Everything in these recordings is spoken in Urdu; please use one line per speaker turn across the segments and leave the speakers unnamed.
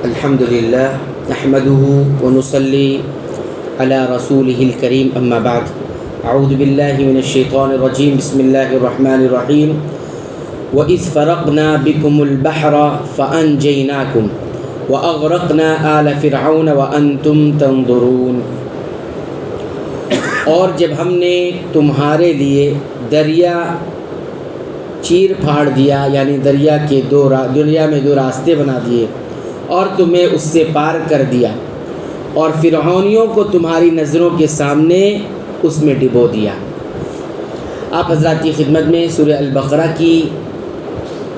الحمد للہ نحمده ونصلی علی رسوله الکریم اما بعد اعوذ باللہ من الشیطان الرجیم بسم اللہ الرحمن الرحیم وَإِذْ فَرَقْنَا بِكُمُ الْبَحْرَ فَأَنْجَيْنَاكُمْ وَأَغْرَقْنَا آلَ فِرْعَوْنَ وَأَنْتُمْ تَنْظُرُونَ۔ اور جب ہم نے تمہارے لیے دریا چیر پھاڑ دیا، یعنی دریا میں دو راستے بنا دیے اور تمہیں اس سے پار کر دیا، اور فرعونیوں کو تمہاری نظروں کے سامنے اس میں ڈبو دیا۔ آپ حضرات کی خدمت میں سورہ البقرہ کی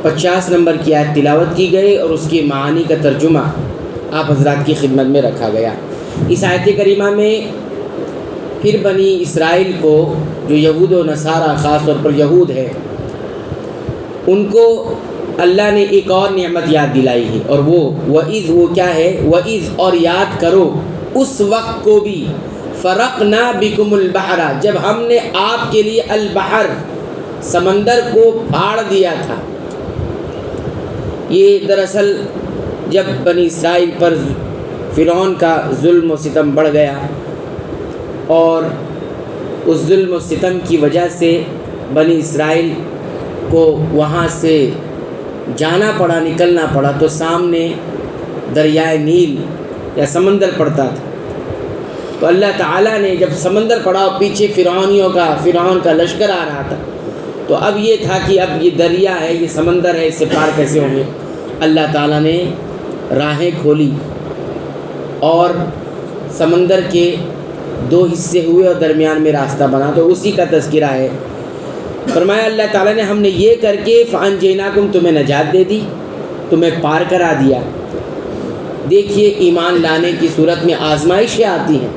50 نمبر کی آیت تلاوت کی گئی اور اس کے معانی کا ترجمہ آپ حضرات کی خدمت میں رکھا گیا۔ اس آیت کریمہ میں پھر بنی اسرائیل کو، جو یہود و نصارہ خاص طور پر یہود ہے، ان کو اللہ نے ایک اور نعمت یاد دلائی ہے، اور وہ کیا ہے؟ وَإِذْ، اور یاد کرو اس وقت کو بھی، فرقنا بکم البحر، جب ہم نے آپ کے لیے البحر، سمندر کو پھاڑ دیا تھا۔ یہ دراصل جب بنی اسرائیل پر فرعون کا ظلم و ستم بڑھ گیا اور اس ظلم و ستم کی وجہ سے بنی اسرائیل کو وہاں سے جانا پڑا، نکلنا پڑا، تو سامنے دریائے نیل یا سمندر پڑتا تھا۔ تو اللہ تعالیٰ نے جب سمندر پڑا اور پیچھے فرعون کا لشکر آ رہا تھا، تو اب یہ تھا کہ اب یہ دریا ہے، یہ سمندر ہے، اس سے پار کیسے ہوں گے؟ اللہ تعالیٰ نے راہیں کھولی اور سمندر کے 2 حصے ہوئے اور درمیان میں راستہ بنا، تو اسی کا تذکرہ ہے۔ فرمایا اللہ تعالیٰ نے ہم نے یہ کر کے فَأَنْجَيْنَاكُمْ، تمہیں نجات دے دی، تمہیں پار کرا دیا۔ دیکھیے، ایمان لانے کی صورت میں آزمائشیں آتی ہیں،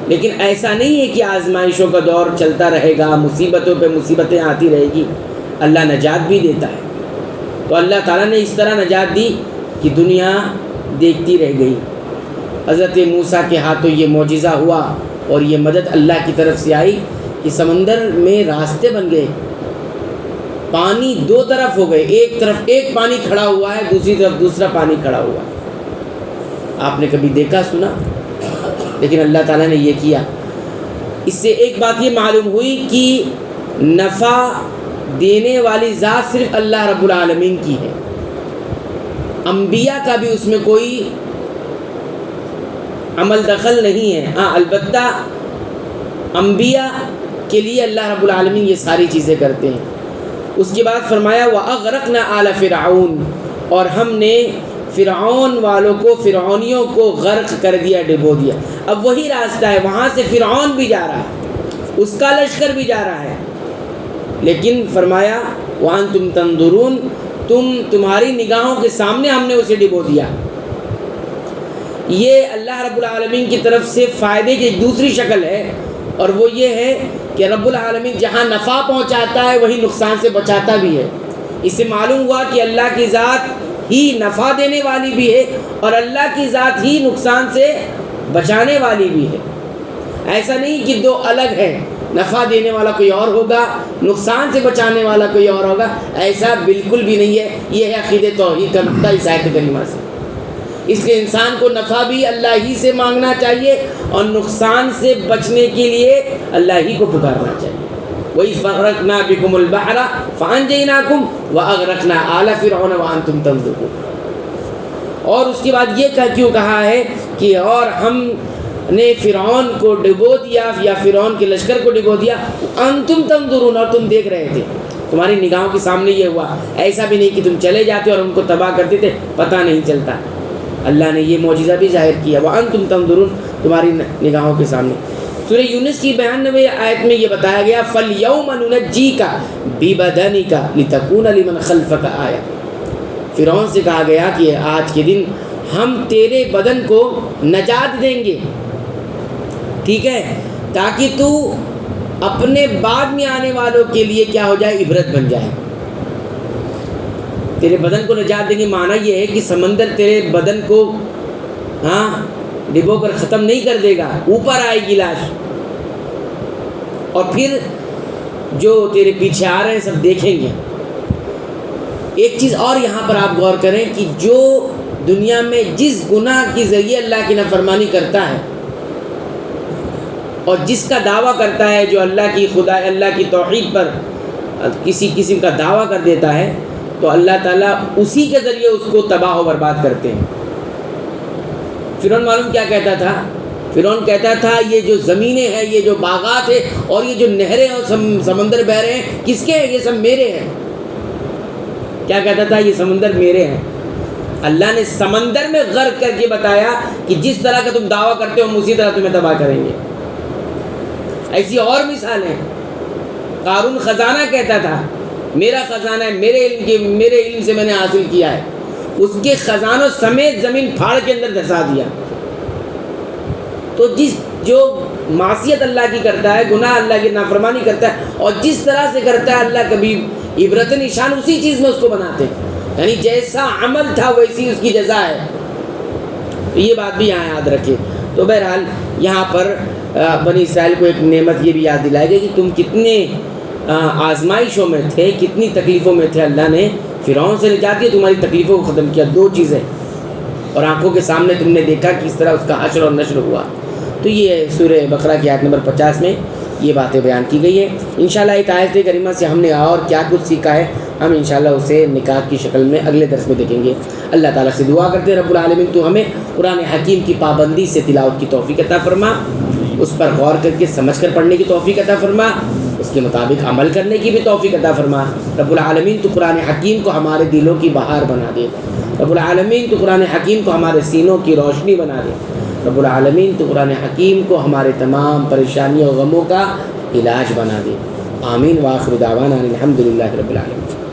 لیکن ایسا نہیں ہے کہ آزمائشوں کا دور چلتا رہے گا، مصیبتوں پہ مصیبتیں آتی رہے گی، اللہ نجات بھی دیتا ہے۔ تو اللہ تعالیٰ نے اس طرح نجات دی کہ دنیا دیکھتی رہ گئی۔ حضرت موسیٰ کے ہاتھوں یہ معجزہ ہوا اور یہ مدد اللہ کی طرف سے آئی کہ سمندر میں راستے بن گئے، پانی 2 طرف ہو گئے، ایک طرف ایک پانی کھڑا ہوا ہے، دوسری طرف دوسرا پانی کھڑا ہوا ہے۔ آپ نے کبھی دیکھا سنا؟ لیکن اللہ تعالیٰ نے یہ کیا۔ اس سے ایک بات یہ معلوم ہوئی کہ نفع دینے والی ذات صرف اللہ رب العالمین کی ہے، انبیاء کا بھی اس میں کوئی عمل دخل نہیں ہے۔ ہاں، البتہ انبیاء کے لیے اللہ رب العالمین یہ ساری چیزیں کرتے ہیں۔ اس کے بعد فرمایا وَأَغْرَقْنَا آلَ فِرْعَوْنَ، اور ہم نے فرعون والوں کو، فرعونیوں کو غرق کر دیا، ڈبو دیا۔ اب وہی راستہ ہے، وہاں سے فرعون بھی جا رہا ہے، اس کا لشکر بھی جا رہا ہے، لیکن فرمایا وَأَنْتُمْ تَنْظُرُونَ، تمہاری نگاہوں کے سامنے ہم نے اسے ڈبو دیا۔ یہ اللہ رب العالمین کی طرف سے فائدے کی دوسری شکل ہے، اور وہ یہ ہے کہ رب العالمین جہاں نفع پہنچاتا ہے وہی نقصان سے بچاتا بھی ہے۔ اس سے معلوم ہوا کہ اللہ کی ذات ہی نفع دینے والی بھی ہے اور اللہ کی ذات ہی نقصان سے بچانے والی بھی ہے۔ ایسا نہیں کہ 2 الگ ہیں، نفع دینے والا کوئی اور ہوگا، نقصان سے بچانے والا کوئی اور ہوگا، ایسا بالکل بھی نہیں ہے۔ یہ ہے عقیدہ توحید کا نقطہ اس آیت کریمہ سے۔ اس لیے انسان کو نفع بھی اللہ ہی سے مانگنا چاہیے اور نقصان سے بچنے کے لیے اللہ ہی کو پکارنا چاہیے۔ وَإِذْ فَرَقْنَا بِكُمُ الْبَحْرَ فَأَنْجَيْنَاكُمْ وَأَغْرَقْنَا آلَ فِرْعَوْنَ وَأَنْتُمْ تَنْظُرُونَ۔ اور اس کے بعد یہ کیوں کہا ہے کہ اور ہم نے فرعون کو ڈبو دیا یا فرعون کے لشکر کو ڈبو دیا، انتم تنظرون، اور تم دیکھ رہے تھے، تمہاری نگاہوں کے سامنے یہ ہوا۔ ایسا بھی نہیں کہ تم چلے جاتے اور ان کو تباہ کرتے تھے، پتہ نہیں چلتا۔ اللہ نے یہ معجزہ بھی ظاہر کیا، وَأَنْتُمْ تَنْظُرُونَ، تمہاری نگاہوں کے سامنے۔ سورہ یونس کی 92 آیت میں یہ بتایا گیا فَالْيَوْمَ نُنَجِّيكَ بِبَدَنِكَ لِتَكُونَ لِمَنْ خَلْفَكَ آیَةً۔ فرعون سے کہا گیا کہ آج کے دن ہم تیرے بدن کو نجات دیں گے، ٹھیک ہے، تاکہ تو اپنے بعد میں آنے والوں کے لیے کیا ہو جائے، عبرت بن جائے۔ تیرے بدن کو نجات دیں گے، معنی یہ ہے کہ سمندر تیرے بدن کو ڈبو کر ختم نہیں کر دے گا، اوپر آئے گی لاش، اور پھر جو تیرے پیچھے آ رہے ہیں سب دیکھیں گے۔ ایک چیز اور یہاں پر آپ غور کریں کہ جو دنیا میں جس گناہ کے ذریعے اللہ کی نافرمانی کرتا ہے اور جس کا دعویٰ کرتا ہے، جو اللہ کی خدا، اللہ کی توحید پر کسی قسم کا دعویٰ کر دیتا ہے، تو اللہ تعالیٰ اسی کے ذریعے اس کو تباہ و برباد کرتے ہیں۔ فرعون معلوم کیا کہتا تھا؟ فرعون کہتا تھا یہ جو زمینیں ہیں، یہ جو باغات ہیں اور یہ جو نہریں اور سمندر بہ رہے ہیں کس کے ہیں؟ یہ سب میرے ہیں۔ کیا کہتا تھا؟ یہ سمندر میرے ہیں۔ اللہ نے سمندر میں غرق کر کے بتایا کہ جس طرح کا تم دعویٰ کرتے ہو ہم اسی طرح تمہیں تباہ کریں گے۔ ایسی اور مثالیں۔ قارون خزانہ کہتا تھا میرا خزانہ ہے، میرے علم سے میں نے حاصل کیا ہے، اس کے خزانوں سمیت زمین پھاڑ کے اندر دھسا دیا۔ تو جو معصیت اللہ کی کرتا ہے، گناہ اللہ کی نافرمانی کرتا ہے اور جس طرح سے کرتا ہے، اللہ کبھی عبرت نشان اسی چیز میں اس کو بناتے ہیں، یعنی جیسا عمل تھا ویسی اس کی جزا ہے۔ تو یہ بات بھی یہاں یاد رکھے۔ تو بہرحال یہاں پر بنی اسرائیل کو ایک نعمت یہ بھی یاد دلائی گئی کہ تم کتنے آزمائشوں میں تھے، کتنی تکلیفوں میں تھے۔ اللہ نے فرعون سے نجات دی، تمہاری تکلیفوں کو ختم کیا۔ دو چیزیں اور آنکھوں کے سامنے تم نے دیکھا کہ اس طرح اس کا حشر اور نشر ہوا۔ تو یہ سورہ بقرہ کی آیت نمبر 50 میں یہ باتیں بیان کی گئی ہیں۔ انشاءاللہ ایک آیت کریمہ سے ہم نے اور کیا کچھ سیکھا ہے، ہم انشاءاللہ اسے نکاح کی شکل میں اگلے درس میں دیکھیں گے۔ اللہ تعالیٰ سے دعا کرتے ہیں رب العالمین تو ہمیں قرآن حکیم کی پابندی سے تلاوت کی توفیق عطا فرما، اس پر غور کر کے سمجھ کر پڑھنے کی توفیق عطا فرما، اس کے مطابق عمل کرنے کی بھی توفیق عطا فرما۔ رب العالمین تو قرآن حکیم کو ہمارے دلوں کی بہار بنا دے، رب العالمین تو قرآن حکیم کو ہمارے سینوں کی روشنی بنا دے، رب العالمین تو قرآن حکیم کو ہمارے تمام پریشانیوں و غموں کا علاج بنا دے۔ آمین۔ وآخر دعوانا الحمدللہ رب العالمین۔